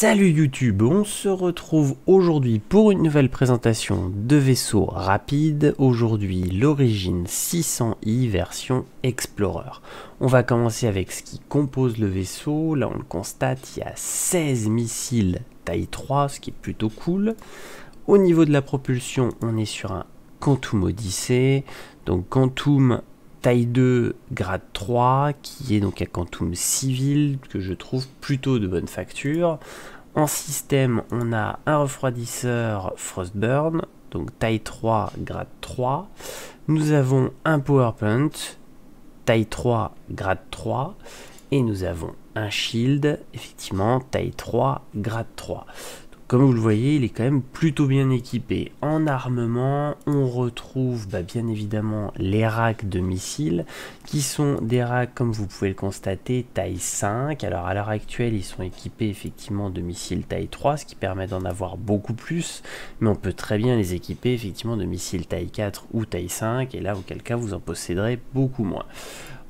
Salut YouTube, on se retrouve aujourd'hui pour une nouvelle présentation de vaisseau rapide. Aujourd'hui l'Origin 600i version Explorer. On va commencer avec ce qui compose le vaisseau. Là on le constate, il y a 16 missiles taille 3, ce qui est plutôt cool. Au niveau de la propulsion, on est sur un Quantum Odyssey. Donc Quantum taille 2, grade 3, qui est donc un Quantum civil, que je trouve plutôt de bonne facture. En système, on a un refroidisseur Frostburn, donc taille 3, grade 3. Nous avons un Power Plant, taille 3, grade 3. Et nous avons un Shield, effectivement, taille 3, grade 3. Comme vous le voyez, il est quand même plutôt bien équipé. En armement, on retrouve bien évidemment les racks de missiles, qui sont des racks, comme vous pouvez le constater, taille 5. Alors à l'heure actuelle, ils sont équipés effectivement de missiles taille 3, ce qui permet d'en avoir beaucoup plus. Mais on peut très bien les équiper effectivement de missiles taille 4 ou taille 5, et là, auquel cas, vous en posséderez beaucoup moins.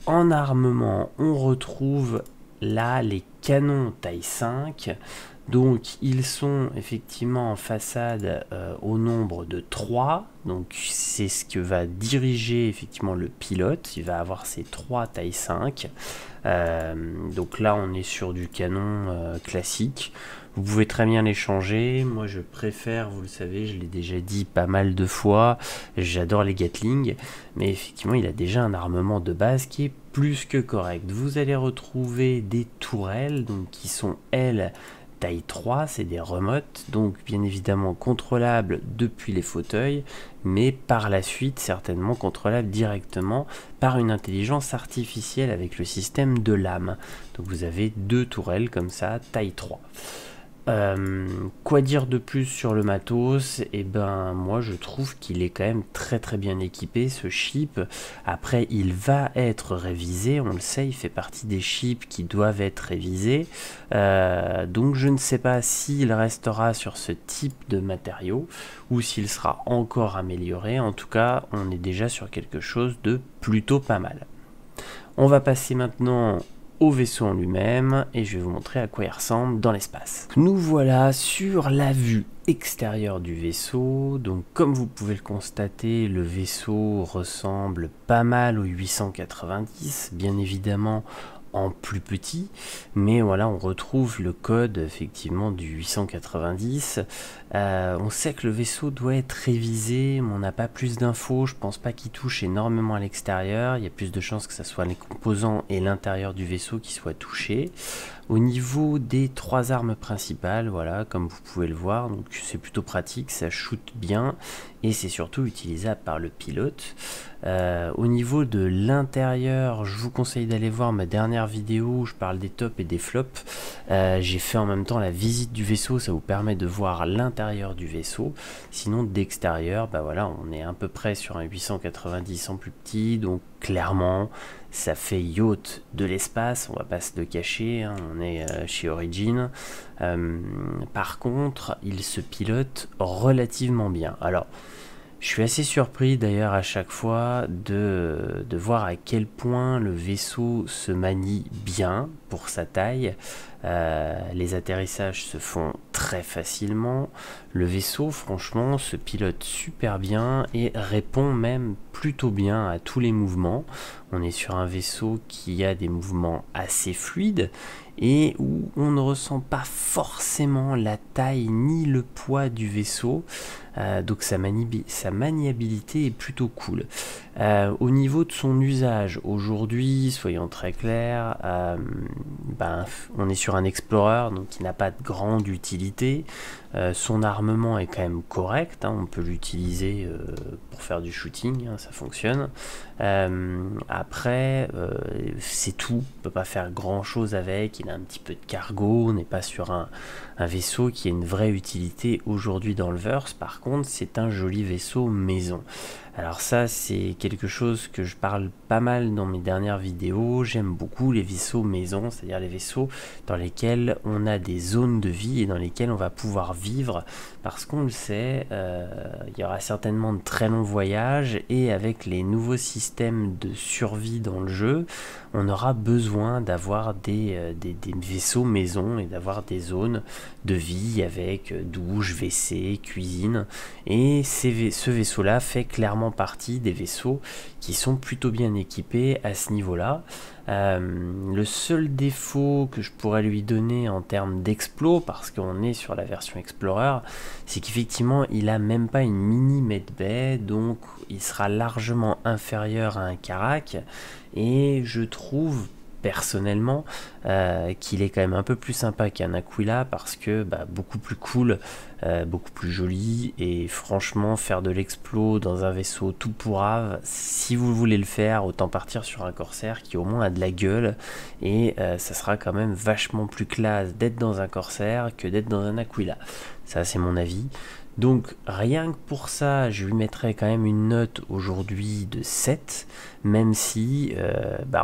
En armement, on retrouve là les canons taille 5. Donc ils sont effectivement en façade au nombre de 3, donc c'est ce que va diriger effectivement le pilote, il va avoir ses 3 taille 5, donc là on est sur du canon classique. Vous pouvez très bien les changer, moi je préfère, vous le savez, je l'ai déjà dit pas mal de fois, j'adore les Gatling, mais effectivement il a déjà un armement de base qui est plus que correct. Vous allez retrouver des tourelles, donc qui sont elles taille 3, c'est des remotes, donc bien évidemment contrôlables depuis les fauteuils, mais par la suite certainement contrôlables directement par une intelligence artificielle avec le système de lame. Donc vous avez deux tourelles comme ça, taille 3. Quoi dire de plus sur le matos? Et moi je trouve qu'il est quand même très bien équipé, ce chip. Après il va être révisé, on le sait, il fait partie des chips qui doivent être révisés, donc je ne sais pas s'il restera sur ce type de matériaux ou s'il sera encore amélioré. En tout cas on est déjà sur quelque chose de plutôt pas mal. On va passer maintenant au vaisseau en lui-même et je vais vous montrer à quoi il ressemble dans l'espace. Nous voilà sur la vue extérieure du vaisseau. Donc comme vous pouvez le constater, le vaisseau ressemble pas mal au 890, bien évidemment en plus petit, mais voilà, on retrouve le code effectivement du 890. On sait que le vaisseau doit être révisé, mais on n'a pas plus d'infos. Je pense pas qu'il touche énormément à l'extérieur. Il y a plus de chances que ce soit les composants et l'intérieur du vaisseau qui soient touchés. Au niveau des 3 armes principales, voilà, comme vous pouvez le voir, donc c'est plutôt pratique, ça shoot bien et c'est surtout utilisable par le pilote. Au niveau de l'intérieur, je vous conseille d'aller voir ma dernière vidéo où je parle des tops et des flops. J'ai fait en même temps la visite du vaisseau, ça vous permet de voir l'intérieur du vaisseau. Sinon d'extérieur, voilà, on est à peu près sur un 890 en plus petit, donc clairement ça fait yacht de l'espace, on va pas se le cacher, hein, on est chez Origin. Par contre il se pilote relativement bien. Alors je suis assez surpris d'ailleurs à chaque fois de voir à quel point le vaisseau se manie bien pour sa taille. Les atterrissages se font très facilement. Le vaisseau franchement se pilote super bien et répond même plutôt bien à tous les mouvements. On est sur un vaisseau qui a des mouvements assez fluides et où on ne ressent pas forcément la taille ni le poids du vaisseau. Donc sa maniabilité est plutôt cool. Au niveau de son usage, aujourd'hui, soyons très clairs, on est sur un Explorer, donc qui n'a pas de grande utilité. Son armement est quand même correct, hein, on peut l'utiliser pour faire du shooting, hein, ça fonctionne. Après, c'est tout, on ne peut pas faire grand chose avec, il a un petit peu de cargo, on n'est pas sur un vaisseau qui a une vraie utilité aujourd'hui dans le verse. Par contre c'est un joli vaisseau maison. Alors ça, c'est quelque chose que je parle pas mal dans mes dernières vidéos. J'aime beaucoup les vaisseaux maison, c'est-à-dire les vaisseaux dans lesquels on a des zones de vie et dans lesquelles on va pouvoir vivre, parce qu'on le sait, il y aura certainement de très longs voyages, et avec les nouveaux systèmes de survie dans le jeu, on aura besoin d'avoir des vaisseaux maison et d'avoir des zones de vie avec douche, WC, cuisine, et ce vaisseau-là fait clairement partie des vaisseaux qui sont plutôt bien équipés à ce niveau-là. Le seul défaut que je pourrais lui donner en termes d'explo, parce qu'on est sur la version Explorer, c'est qu'effectivement il a même pas une mini medbay, donc il sera largement inférieur à un Karak, et je trouve personnellement qu'il est quand même un peu plus sympa qu'un Aquila, parce que beaucoup plus cool, beaucoup plus joli, et franchement faire de l'explo dans un vaisseau tout pourrave, si vous voulez le faire, autant partir sur un Corsair qui au moins a de la gueule, et ça sera quand même vachement plus classe d'être dans un Corsair que d'être dans un Aquila. Ça, c'est mon avis. Donc rien que pour ça, je lui mettrais quand même une note aujourd'hui de 7, même si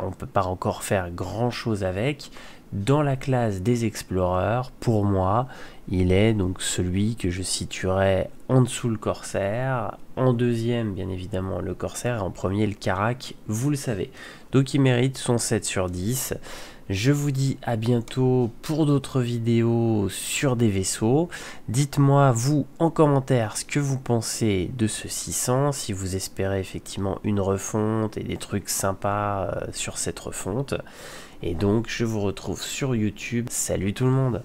on peut pas encore faire grand chose avec. Dans la classe des Explorers, pour moi, il est donc celui que je situerais en dessous le Corsair, en deuxième bien évidemment le Corsair, et en premier le Karak, vous le savez. Donc il mérite son 7 sur 10. Je vous dis à bientôt pour d'autres vidéos sur des vaisseaux. Dites-moi vous en commentaire ce que vous pensez de ce 600, si vous espérez effectivement une refonte et des trucs sympas sur cette refonte. Et donc je vous retrouve sur YouTube. Salut tout le monde!